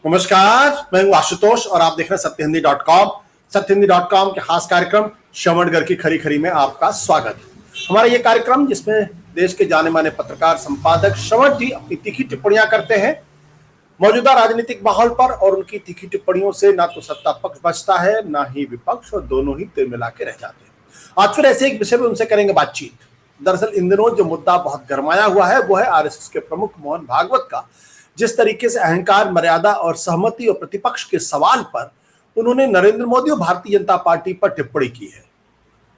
नमस्कार, मैं हूं आशुतोष और आप देख रहे हैं सत्यहिंदी.com। सत्यहिंदी.com के खास कार्यक्रम श्रवणगढ़ की खरी खरी में आपका स्वागत है। हमारा ये कार्यक्रम जिसमें देश के जाने माने पत्रकार संपादक श्रवण जी अपनी तीखी टिप्पणियां करते हैं मौजूदा राजनीतिक माहौल पर, और उनकी तीखी टिप्पणियों से ना तो सत्ता पक्ष बचता है ना ही विपक्ष, और दोनों ही तिलमिला के रह जाते हैं। आज फिर ऐसे एक विषय पर उनसे करेंगे बातचीत। दरअसल इन दिनों जो मुद्दा बहुत गरमाया हुआ है वो है आरएसएस के प्रमुख मोहन भागवत का। जिस तरीके से अहंकार, मर्यादा और सहमति और प्रतिपक्ष के सवाल पर उन्होंने नरेंद्र मोदी और भारतीय जनता पार्टी पर टिप्पणी की है,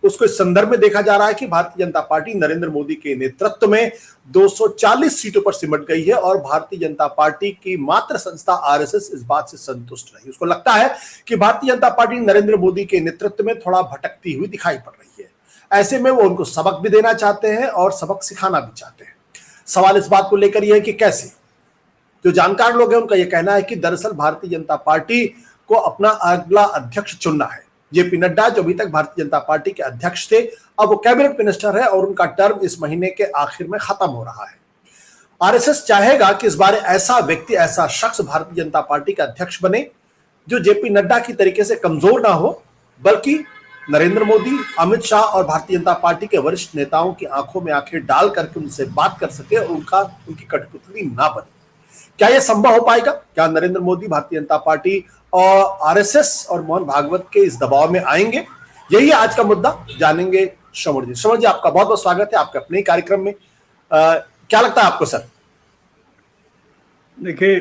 उसको इस संदर्भ में देखा जा रहा है कि भारतीय जनता पार्टी नरेंद्र मोदी के नेतृत्व में 240 सीटों पर सिमट गई है और भारतीय जनता पार्टी की मात्र संस्था आरएसएस इस बात से संतुष्ट नहीं। उसको लगता है कि भारतीय जनता पार्टी नरेंद्र मोदी के नेतृत्व में थोड़ा भटकती हुई दिखाई पड़ रही है। ऐसे में वो उनको सबक भी देना चाहते हैं और सबक सिखाना भी चाहते हैं। सवाल इस बात को लेकर यह है कि कैसे। जो जानकार लोग हैं उनका यह कहना है कि दरअसल भारतीय जनता पार्टी को अपना अगला अध्यक्ष चुनना है। जेपी नड्डा जो अभी तक भारतीय जनता पार्टी के अध्यक्ष थे, अब वो कैबिनेट मिनिस्टर है और उनका टर्म इस महीने के आखिर में खत्म हो रहा है। आरएसएस चाहेगा कि इस बार ऐसा व्यक्ति, ऐसा शख्स भारतीय जनता पार्टी का अध्यक्ष बने जो जेपी नड्डा की तरीके से कमजोर ना हो, बल्कि नरेंद्र मोदी, अमित शाह और भारतीय जनता पार्टी के वरिष्ठ नेताओं की आंखों में आंखें डाल करके उनसे बात कर सके और उनकी कठपुतली ना बने। क्या यह संभव हो पाएगा? क्या नरेंद्र मोदी, भारतीय जनता पार्टी और आरएसएस और मोहन भागवत के इस दबाव में आएंगे? यही आज का मुद्दा, जानेंगे श्रवण जी। श्रवण जी, आपका बहुत बहुत स्वागत है आपके अपने ही कार्यक्रम में। क्या लगता है आपको सर? देखिए,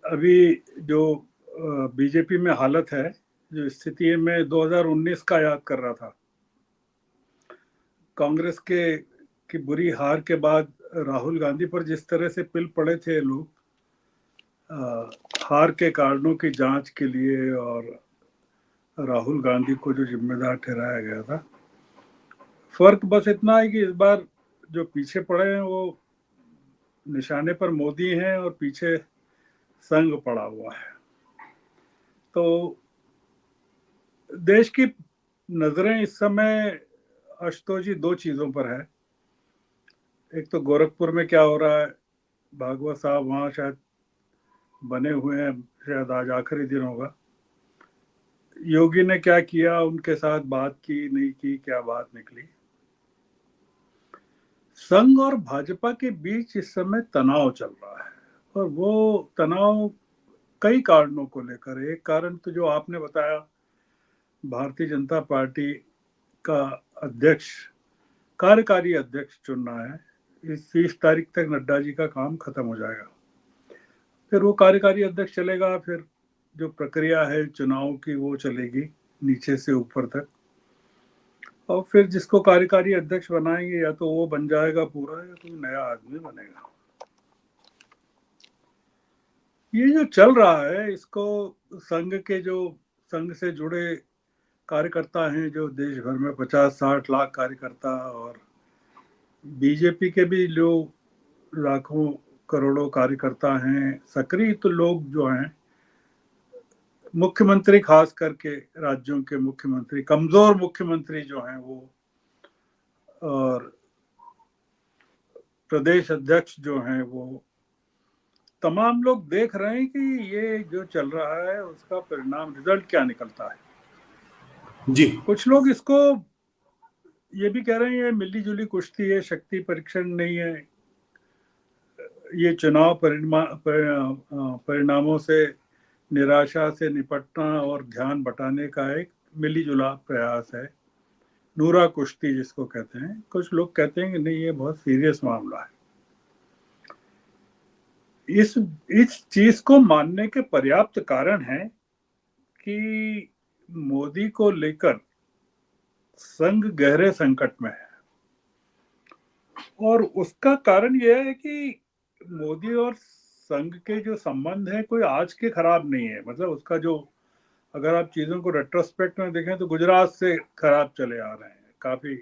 अभी जो बीजेपी में हालत है, जो स्थिति है, मैं 2019 का याद कर रहा था। कांग्रेस की बुरी हार के बाद राहुल गांधी पर जिस तरह से पिल पड़े थे लोग, हार के कारणों की जांच के लिए, और राहुल गांधी को जो जिम्मेदार ठहराया गया था। फर्क बस इतना है कि इस बार जो पीछे पड़े हैं वो निशाने पर मोदी हैं और पीछे संघ पड़ा हुआ है। तो देश की नजरें इस समय आशुतोष जी दो चीजों पर है। एक तो गोरखपुर में क्या हो रहा है, भागवत साहब वहां शायद बने हुए हैं, शायद आज आखिरी दिन होगा। योगी ने क्या किया, उनके साथ बात की नहीं की, क्या बात निकली। संघ और भाजपा के बीच इस समय तनाव चल रहा है, और वो तनाव कई कारणों को लेकर। एक कारण तो जो आपने बताया, भारतीय जनता पार्टी का अध्यक्ष, कार्यकारी अध्यक्ष चुनना है। इस 30 तारीख तक नड्डा जी का काम खत्म हो जाएगा, फिर वो कार्यकारी अध्यक्ष चलेगा, फिर जो प्रक्रिया है चुनाव की वो चलेगी नीचे से ऊपर तक, और फिर जिसको कार्यकारी अध्यक्ष बनाएंगे या तो वो बन जाएगा पूरा या कोई नया आदमी बनेगा। ये जो चल रहा है, इसको संघ से जुड़े कार्यकर्ता हैं जो देश भर में 50-60 लाख कार्यकर्ता, और बीजेपी के भी लोग लाखों करोड़ों कार्यकर्ता हैं सक्रिय। तो लोग जो हैं, मुख्यमंत्री, खास करके राज्यों के मुख्यमंत्री, कमजोर मुख्यमंत्री जो हैं वो, और प्रदेश अध्यक्ष जो हैं वो, तमाम लोग देख रहे हैं कि ये जो चल रहा है उसका परिणाम, रिजल्ट क्या निकलता है जी। कुछ लोग इसको ये भी कह रहे हैं ये मिली जुली कुश्ती है, शक्ति परीक्षण नहीं है, ये चुनाव परिणामों से निराशा से निपटना और ध्यान बटाने का एक मिली जुला प्रयास है, नूरा कुश्ती जिसको कहते हैं। कुछ लोग कहते हैं कि नहीं, ये बहुत सीरियस मामला है। इस चीज को मानने के पर्याप्त कारण है कि मोदी को लेकर संघ गहरे संकट में है, और उसका कारण यह है कि मोदी और संघ के जो संबंध है कोई आज के खराब नहीं है। मतलब उसका जो, अगर आप चीजों को रेट्रोस्पेक्ट में देखें तो गुजरात से खराब चले आ रहे हैं, काफी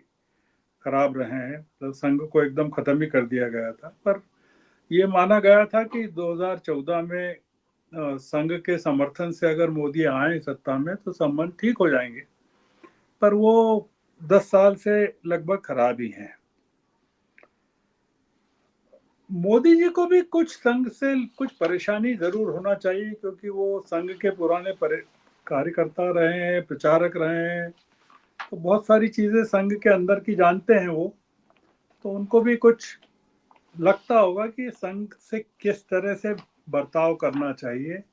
खराब रहे हैं। तो संघ को एकदम खत्म ही कर दिया गया था, पर यह माना गया था कि 2014 में संघ के समर्थन से अगर मोदी आए सत्ता में तो संबंध ठीक हो जाएंगे, पर वो 10 साल से लगभग खराब ही हैं। मोदी जी को भी कुछ संघ से कुछ परेशानी जरूर होना चाहिए, क्योंकि वो संघ के पुराने कार्यकर्ता रहे हैं, प्रचारक रहे हैं, तो बहुत सारी चीजें संघ के अंदर की जानते हैं वो। तो उनको भी कुछ लगता होगा कि संघ से किस तरह से बर्ताव करना चाहिए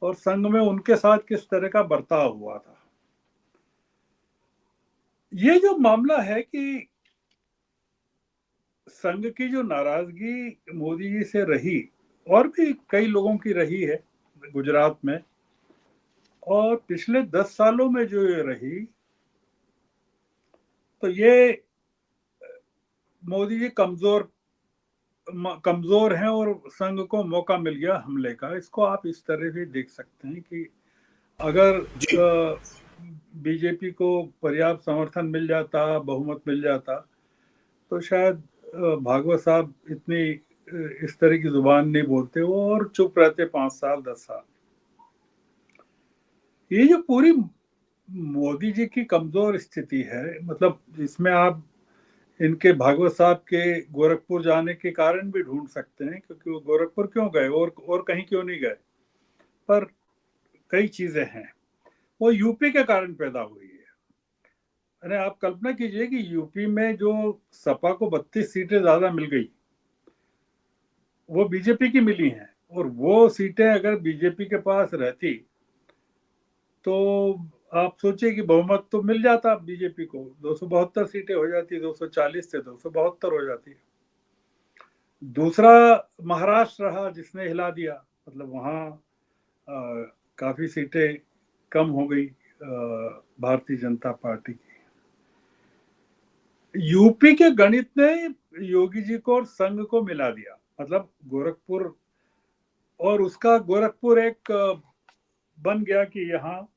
और संघ में उनके साथ किस तरह का बर्ताव हुआ था। ये जो मामला है कि संघ की जो नाराजगी मोदी जी से रही, और भी कई लोगों की रही है गुजरात में, और पिछले 10 सालों में जो ये रही, तो ये मोदी जी कमजोर हैं और संघ को मौका मिल गया हमले का। इसको आप इस तरह भी देख सकते हैं कि अगर जी बीजेपी को पर्याप्त समर्थन मिल जाता, बहुमत मिल जाता, तो शायद भागवत साहब इतनी इस तरह की जुबान नहीं बोलते वो, और चुप रहते 5 साल 10 साल। ये जो पूरी मोदी जी की कमजोर स्थिति है, मतलब इसमें आप इनके भागवत साहब के गोरखपुर जाने के कारण भी ढूंढ सकते हैं, क्योंकि वो गोरखपुर क्यों गए और कहीं क्यों नहीं गए। पर कई चीजें हैं, वो यूपी के कारण पैदा हुई है। अरे आप कल्पना कीजिए कि यूपी में जो सपा को 32 सीटें ज्यादा मिल गई, वो बीजेपी की मिली हैं, और वो सीटें अगर बीजेपी के पास रहती तो आप सोचिए कि बहुमत तो मिल जाता बीजेपी को, 272 सीटें हो जाती, 240 से 272 हो जाती। दूसरा महाराष्ट्र रहा जिसने हिला दिया, मतलब वहाँ काफी सीटें कम हो गई भारतीय जनता पार्टी की। यूपी के गणित ने योगी जी को और संघ को मिला दिया, मतलब गोरखपुर, और उसका गोरखपुर एक बन गया कि यहाँ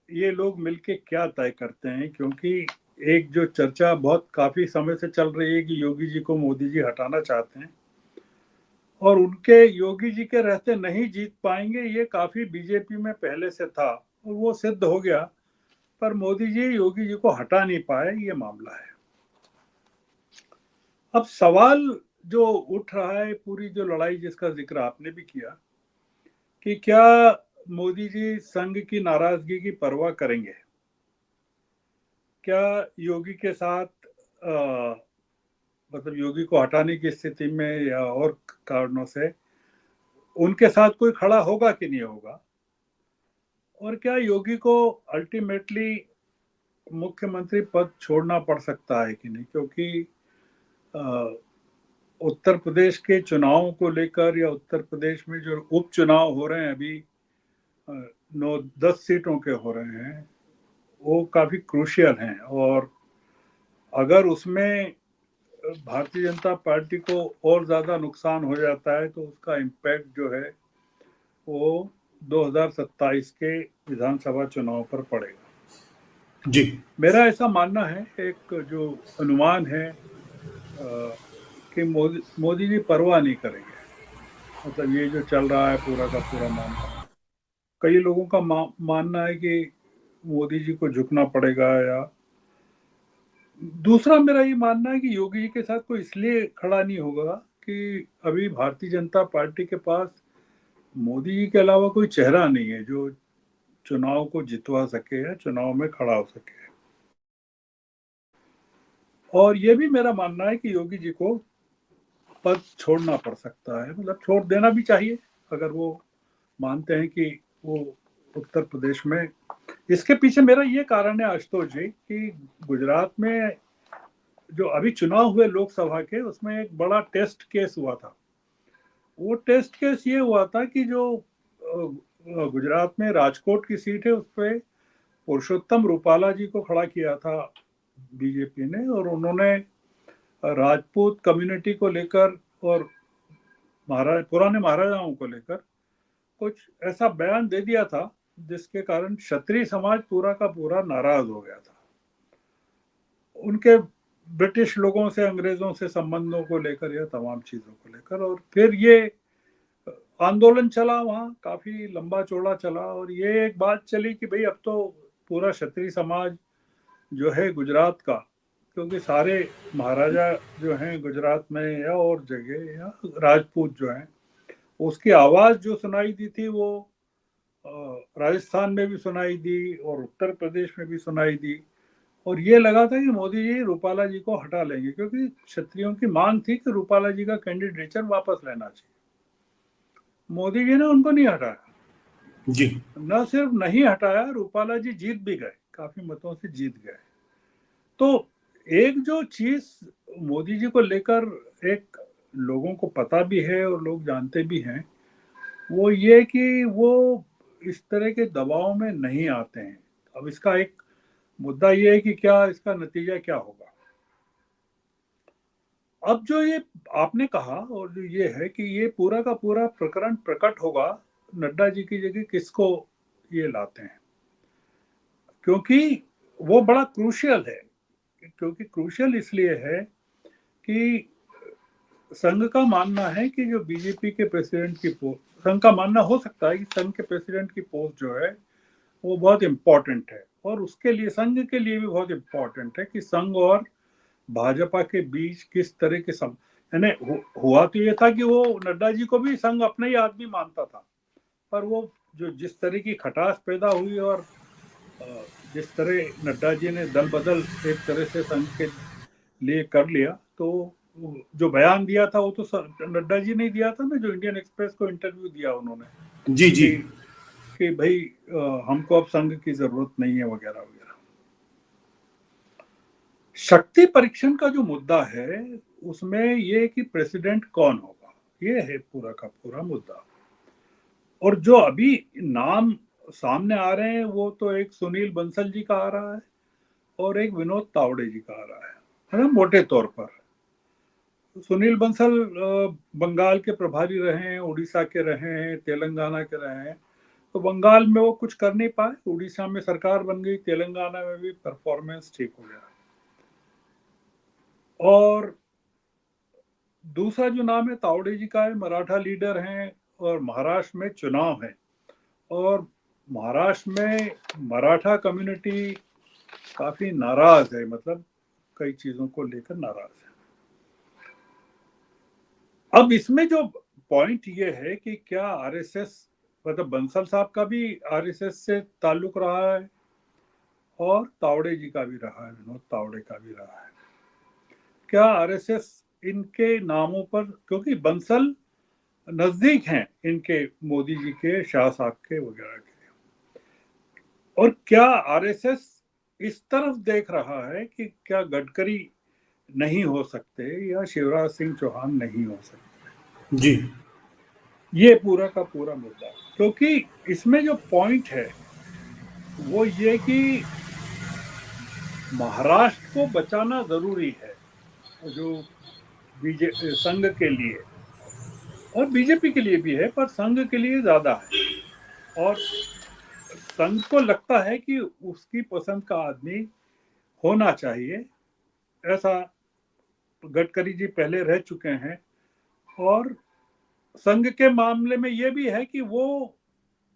ये लोग मिलके क्या तय करते हैं। क्योंकि एक जो चर्चा बहुत काफी समय से चल रही है कि योगी जी को मोदी जी हटाना चाहते हैं, और उनके योगी जी के रहते नहीं जीत पाएंगे, ये काफी बीजेपी में पहले से था और वो सिद्ध हो गया। पर मोदी जी योगी जी को हटा नहीं पाए, ये मामला है। अब सवाल जो उठ रहा है, पूरी जो लड़ाई जिसका जिक्र आपने भी किया, कि क्या मोदी जी संघ की नाराजगी की परवाह करेंगे, क्या योगी के साथ मतलब योगी को हटाने की स्थिति में या और कारणों से उनके साथ कोई खड़ा होगा कि नहीं होगा, और क्या योगी को अल्टीमेटली मुख्यमंत्री पद छोड़ना पड़ सकता है कि नहीं। क्योंकि उत्तर प्रदेश के चुनावों को लेकर, या उत्तर प्रदेश में जो उपचुनाव हो रहे हैं अभी, 9-10 सीटों के हो रहे हैं, वो काफी क्रूशियल हैं, और अगर उसमें भारतीय जनता पार्टी को और ज्यादा नुकसान हो जाता है तो उसका इम्पैक्ट जो है वो 2027 के विधानसभा चुनाव पर पड़ेगा। जी मेरा ऐसा मानना है, एक जो अनुमान है कि मोदी जी परवाह नहीं करेंगे। मतलब ये जो चल रहा है पूरा का पूरा मामला, कई लोगों का मानना है कि मोदी जी को झुकना पड़ेगा, या दूसरा मेरा ये मानना है कि योगी जी के साथ कोई इसलिए खड़ा नहीं होगा कि अभी भारतीय जनता पार्टी के पास मोदी जी के अलावा कोई चेहरा नहीं है जो चुनाव को जितवा सके या चुनाव में खड़ा हो सके। और ये भी मेरा मानना है कि योगी जी को पद छोड़ना पड़ सकता है, मतलब छोड़ देना भी चाहिए अगर वो मानते हैं कि वो उत्तर प्रदेश में। इसके पीछे मेरा ये कारण है आशुतोष जी कि गुजरात में जो अभी चुनाव हुए लोकसभा के, उसमें एक बड़ा टेस्ट केस हुआ था। वो टेस्ट केस ये हुआ था कि जो गुजरात में राजकोट की सीट है उस पर पुरुषोत्तम रूपाला जी को खड़ा किया था बीजेपी ने, और उन्होंने राजपूत कम्युनिटी को लेकर और पुराने महाराजाओं को लेकर कुछ ऐसा बयान दे दिया था जिसके कारण क्षत्रिय समाज पूरा का पूरा नाराज हो गया था उनके ब्रिटिश लोगों से, अंग्रेजों से संबंधों को लेकर या तमाम चीजों को लेकर। और फिर ये आंदोलन चला, वहाँ काफी लंबा चौड़ा चला, और ये एक बात चली कि भाई अब तो पूरा क्षत्रिय समाज जो है गुजरात का, क्योंकि सारे महाराजा जो हैं गुजरात में या और जगह या राजपूत जो हैं, उसकी आवाज जो सुनाई दी थी वो राजस्थान में भी सुनाई दी और उत्तर प्रदेश में भी सुनाई दी। और ये लगा था कि मोदी जी रूपाला जी को हटा लेंगे, क्योंकि क्षत्रियों की मांग थी कि रूपाला जी का कैंडिडेचर वापस लेना चाहिए। मोदी जी ने उनको नहीं हटाया, जी न सिर्फ नहीं हटाया, रूपाला जी जीत भी गए, काफी मतों से जीत गए। तो एक जो चीज मोदी जी को लेकर एक लोगों को पता भी है और लोग जानते भी हैं, वो ये कि वो इस तरह के दबाव में नहीं आते हैं। अब इसका एक मुद्दा ये है कि क्या इसका नतीजा क्या होगा। अब जो ये आपने कहा और जो ये है कि ये पूरा का पूरा प्रकरण प्रकट होगा नड्डा जी की जगह किसको ये लाते हैं, क्योंकि वो बड़ा क्रूशियल है। क्योंकि क्रूशियल इसलिए है कि संघ का मानना है कि जो बीजेपी के प्रेसिडेंट की पोस्ट, संघ का मानना हो सकता है कि संघ के प्रेसिडेंट की पोस्ट जो है वो बहुत इंपॉर्टेंट है, और उसके लिए संघ के लिए भी बहुत इंपॉर्टेंट है कि संघ और भाजपा के बीच किस तरह के सम यानी हुआ तो ये था कि वो नड्डा जी को भी संघ अपना ही आदमी मानता था, पर वो जो जिस तरह की खटास पैदा हुई और जिस तरह नड्डा जी ने दल बदल एक तरह से संघ के लिए कर लिया, तो जो बयान दिया था वो तो नड्डा जी ने दिया था ना, जो इंडियन एक्सप्रेस को इंटरव्यू दिया उन्होंने जी जी कि भाई हमको अब संघ की जरूरत नहीं है वगैरह वगैरह। शक्ति परीक्षण का जो मुद्दा है उसमें ये कि प्रेसिडेंट कौन होगा, ये है पूरा का पूरा मुद्दा। और जो अभी नाम सामने आ रहे हैं वो तो एक सुनील बंसल जी का आ रहा है और एक विनोद तावड़े जी का आ रहा है ना, मोटे तौर पर। सुनील बंसल बंगाल के प्रभारी रहे हैं, उड़ीसा के रहे हैं, तेलंगाना के रहे हैं। तो बंगाल में वो कुछ कर नहीं पाए, उड़ीसा में सरकार बन गई, तेलंगाना में भी परफॉर्मेंस ठीक हो गया। और दूसरा जो नाम है तावड़े जी का है, मराठा लीडर हैं और महाराष्ट्र में चुनाव है, और महाराष्ट्र में मराठा कम्युनिटी काफी नाराज है, मतलब कई चीजों को लेकर नाराज है। अब इसमें जो पॉइंट ये है कि क्या आरएसएस, मतलब बंसल साहब का भी आरएसएस से ताल्लुक रहा है और तावड़े जी का भी रहा है, विनोद तावड़े का भी रहा है। क्या आरएसएस इनके नामों पर, क्योंकि बंसल नजदीक हैं इनके मोदी जी के, शाह साहब के वगैरह के, और क्या आरएसएस इस तरफ देख रहा है कि क्या गडकरी नहीं हो सकते या शिवराज सिंह चौहान नहीं हो सकते। जी ये पूरा का पूरा मुद्दा, क्योंकि इसमें जो पॉइंट है वो ये कि महाराष्ट्र को बचाना जरूरी है, जो बीजेपी संघ के लिए और बीजेपी के लिए भी है, पर संघ के लिए ज्यादा है। और संघ को लगता है कि उसकी पसंद का आदमी होना चाहिए, ऐसा गडकरी जी पहले रह चुके हैं। और संघ के मामले में ये भी है कि वो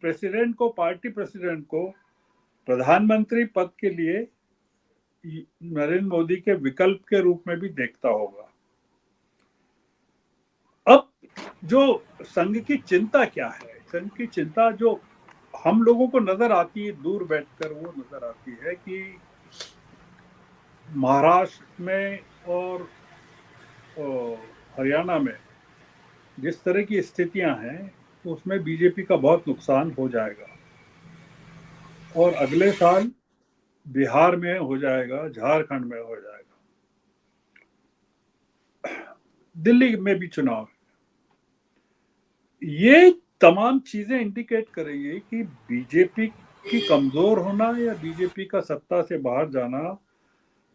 प्रेसिडेंट को, पार्टी प्रेसिडेंट को प्रधानमंत्री पद के लिए नरेंद्र मोदी के विकल्प के रूप में भी देखता होगा। अब जो संघ की चिंता क्या है, संघ की चिंता जो हम लोगों को नजर आती है दूर बैठकर, वो नजर आती है कि महाराष्ट्र में और हरियाणा में जिस तरह की स्थितियां हैं उसमें बीजेपी का बहुत नुकसान हो जाएगा, और अगले साल बिहार में हो जाएगा, झारखंड में हो जाएगा, दिल्ली में भी चुनाव है। ये तमाम चीजें इंडिकेट करेंगी कि बीजेपी की कमजोर होना या बीजेपी का सत्ता से बाहर जाना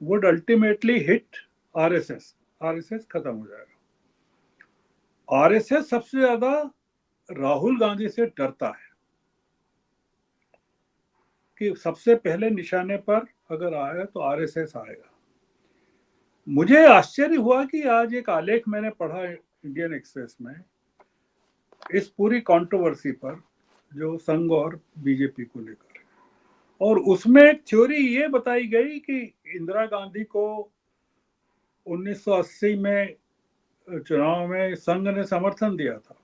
would ultimately hit RSS. RSS खत्म हो जाएगा। आरएसएस सबसे ज्यादा राहुल गांधी से डरता है कि सबसे पहले निशाने पर अगर आया तो आरएसएस आएगा। मुझे आश्चर्य हुआ कि आज एक आलेख मैंने पढ़ा इंडियन एक्सप्रेस में इस पूरी कंट्रोवर्सी पर, जो संघ और बीजेपी को लेकर, और उसमें एक थ्योरी ये बताई गई कि इंदिरा गांधी को 1980 में चुनाव में संघ ने समर्थन दिया था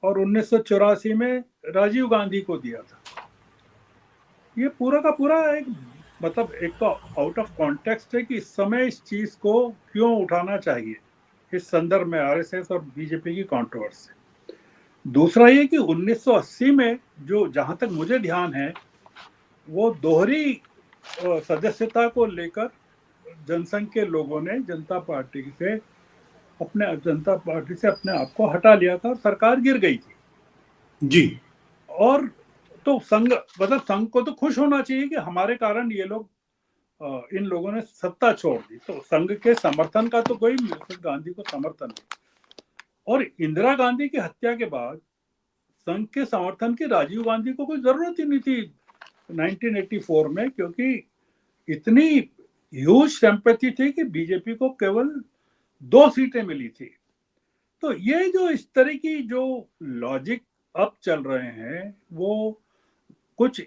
और 1984 में राजीव गांधी को दिया था। ये पूरा का पूरा एक मतलब एक तो आउट ऑफ कॉन्टेक्स्ट है कि इस समय इस चीज को क्यों उठाना चाहिए इस संदर्भ में आरएसएस और बीजेपी की कंट्रोवर्सी। दूसरा ये कि 1980 में जो जहां तक मुझे ध्यान है वो दोहरी सदस्यता को लेकर जनसंघ के लोगों ने जनता पार्टी से अपने आप को हटा लिया था और सरकार गिर गई थी जी। और तो संघ मतलब संघ को तो खुश होना चाहिए कि हमारे कारण ये लोग इन लोगों ने सत्ता छोड़ दी, तो संघ के समर्थन का तो कोई गांधी को समर्थन नहीं। और इंदिरा गांधी की हत्या के बाद संघ के समर्थन की राजीव गांधी को कोई जरूरत ही नहीं थी 1984 में, क्योंकि इतनी ह्यूज सिंपैथी थी कि बीजेपी को केवल 2 सीटें मिली थी। तो ये जो इस तरह की जो लॉजिक अब चल रहे हैं वो कुछ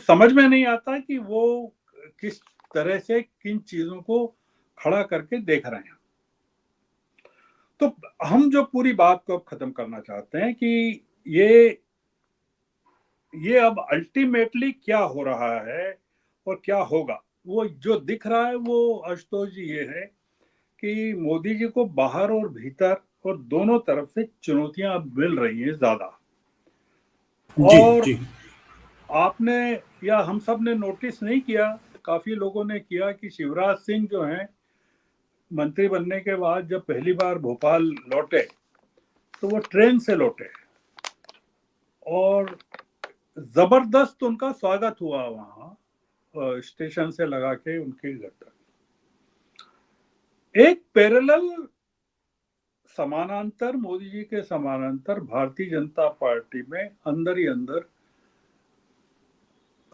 समझ में नहीं आता कि वो किस तरह से किन चीजों को खड़ा करके देख रहे हैं। तो हम जो पूरी बात को अब खत्म करना चाहते हैं कि ये अब अल्टीमेटली क्या हो रहा है और क्या होगा, वो जो दिख रहा है वो आशुतोष जी ये है कि मोदी जी को बाहर और भीतर और दोनों तरफ से चुनौतियां अब मिल रही हैं ज्यादा। जी। और जी। आपने या हम सब ने नोटिस नहीं किया, काफी लोगों ने किया कि शिवराज सिंह जो हैं मंत्री बनने के बाद जब पहली बार भोपाल लौटे तो वो ट्रेन से लौटे और जबरदस्त उनका स्वागत हुआ वहां स्टेशन से लगा के उनके घर तक। एक पैरेलल समानांतर मोदी जी के समानांतर भारतीय जनता पार्टी में अंदर ही अंदर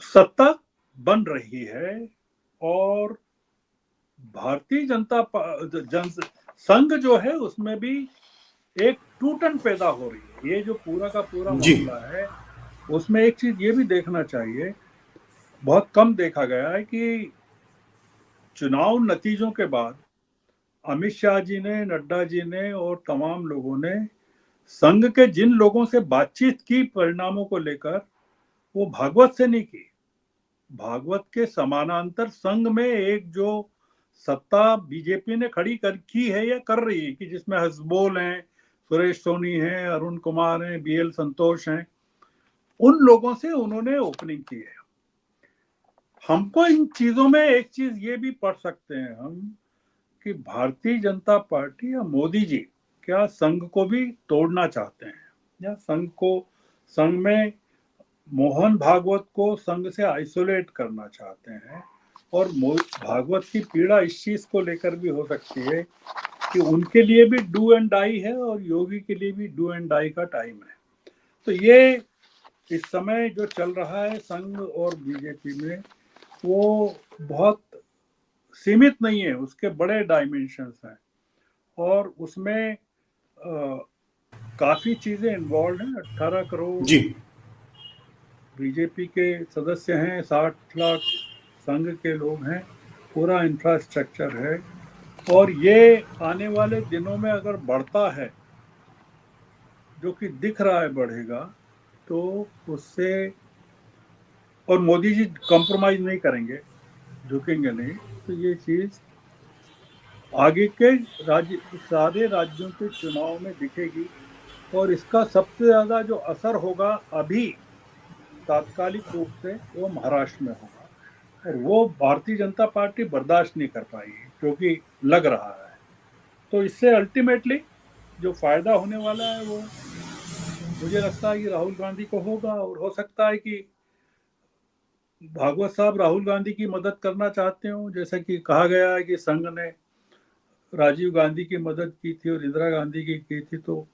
सत्ता बन रही है और भारतीय जनता संघ जो है उसमें भी एक टूटन पैदा हो रही है। ये जो पूरा का पूरा जी। मामला है उसमें एक चीज ये भी देखना चाहिए, बहुत कम देखा गया है कि चुनाव नतीजों के बाद अमित शाह जी ने, नड्डा जी ने और तमाम लोगों ने संघ के जिन लोगों से बातचीत की परिणामों को लेकर, वो भागवत से नहीं की, भागवत के समानांतर संघ में एक जो सत्ता बीजेपी ने खड़ी की है या कर रही है कि जिसमें हसबोल हैं, सुरेश सोनी हैं, अरुण कुमार हैं, बीएल संतोष हैं, उन लोगों से उन्होंने ओपनिंग की है। हमको इन चीजों में एक चीज ये भी पढ़ सकते हैं हम कि भारतीय जनता पार्टी या मोदी जी क्या संघ को भी तोड़ना चाहते हैं या संघ में मोहन भागवत को संघ से आइसोलेट करना चाहते हैं। और भागवत की पीड़ा इस चीज को लेकर भी हो सकती है कि उनके लिए भी डू एंड डाई है और योगी के लिए भी डू एंड डाई का टाइम है। तो ये इस समय जो चल रहा है संघ और बीजेपी में वो बहुत सीमित नहीं है, उसके बड़े डायमेंशंस हैं और उसमें काफी चीजें इन्वॉल्व हैं। 18 करोड़ जी। बीजेपी के सदस्य हैं, 60 लाख संघ के लोग हैं, पूरा इंफ्रास्ट्रक्चर है और ये आने वाले दिनों में अगर बढ़ता है, जो कि दिख रहा है बढ़ेगा, तो उससे और मोदी जी कॉम्प्रोमाइज नहीं करेंगे, झुकेंगे नहीं, तो ये चीज आगे के सारे राज्यों के चुनाव में दिखेगी और इसका सबसे ज्यादा जो असर होगा अभी तात्कालिक रूप से वो महाराष्ट्र में होगा और वो भारतीय जनता पार्टी बर्दाश्त नहीं कर पाएगी क्योंकि लग रहा है। तो इससे अल्टीमेटली जो फायदा होने वाला है वो मुझे लगता है कि राहुल गांधी को होगा और हो सकता है कि भागवत साहब राहुल गांधी की मदद करना चाहते हो, जैसा कि कहा गया है कि संघ ने राजीव गांधी की मदद की थी और इंदिरा गांधी की थी, तो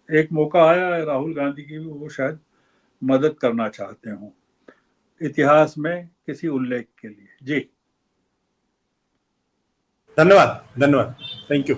एक मौका आया है राहुल गांधी की भी, वो शायद मदद करना चाहते हो इतिहास में किसी उल्लेख के लिए। जी धन्यवाद। धन्यवाद। Thank you.